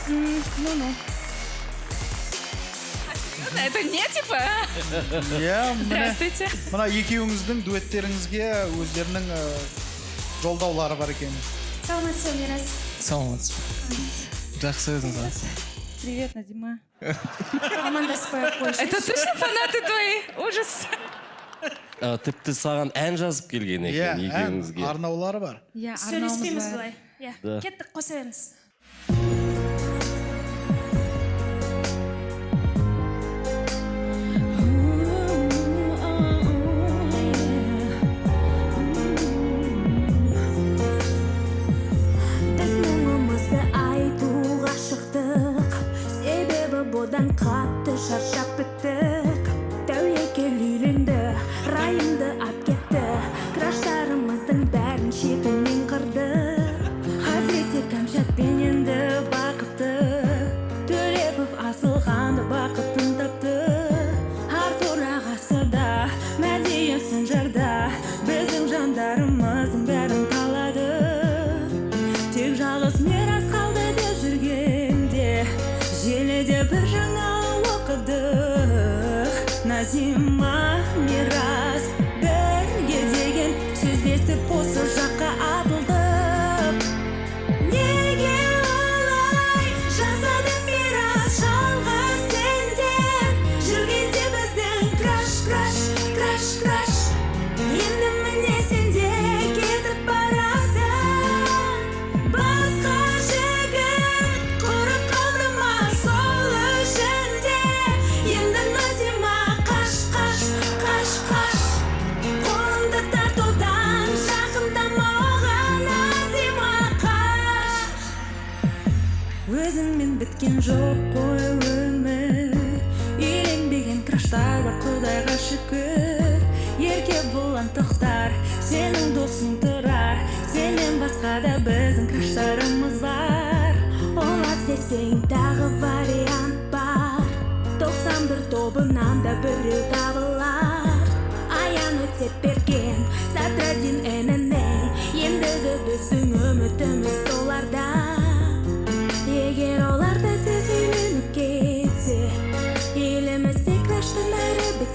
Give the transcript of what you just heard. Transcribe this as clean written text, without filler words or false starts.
Ну-ну. Это не типа? Здравствуйте. Мына екеуіңіздің дуэттеріңізге өздерінің жолдаулары бар екен. Саламатсыз, Мирас. Саламатсыз. Жақсы өзіңіз. Привет, Надима. Амандаспай ақ қойшы. Это точно фанаты твои? Ужас. Тіпті саған ән жазып келген екен екеуіңізге. Арнаулары бар. Иә, Сөйлеспейміз арнауымыз бар. былай. Иә, Да. кеттік қоса беріңіз. Біз мұңымызды айтуға шықтық, себебі бұдан қатты шаршап біттік. Тәуекел үйленді, райымды ап кетті, краштарымыздың бәрін шетінен қырды. Хазіреті кәмшатпен енді бақытты, Төлепов асылғанды бақытын тапты. Артур ағасы да, Мәдиен Сынжарда, біздің жандарымыздың бәрін қалады. Тек жалғыз Мирас қалды деп жүргенде, желіде бір жаңа оқыдық. Назима, Мирас, бірге деген сөздесіп осы жаққа атылдық. Неге олай жасадың Мирас, жалғыз сенден жүргенде біздің краш, краш, краш, краш. Енді міне сен де кетіп барасың. Басқа жігіт құрып қалды ма сол үшін де? Енді Назима қаш, қаш, қаш, қаш. Қолыңды тартудан жақындама оған, Назима қаш. Өзіңмен біткен жоқ қой өмір, үйленбеген краштар бар Құдайға шүкір. Ерке бұлантықтар, сенің досың тұрар, сенен басқа да біздің краштарымыз бар. Олас десең тағы вариант бар, 91 тобынан да біреу табылар. Аян өтеп берген Сатрадин әнінен, ендігі біздің үмітіміз соларда. Егер олар да тез үйленіп кетсе, елімізде краштың бәрі бітсе,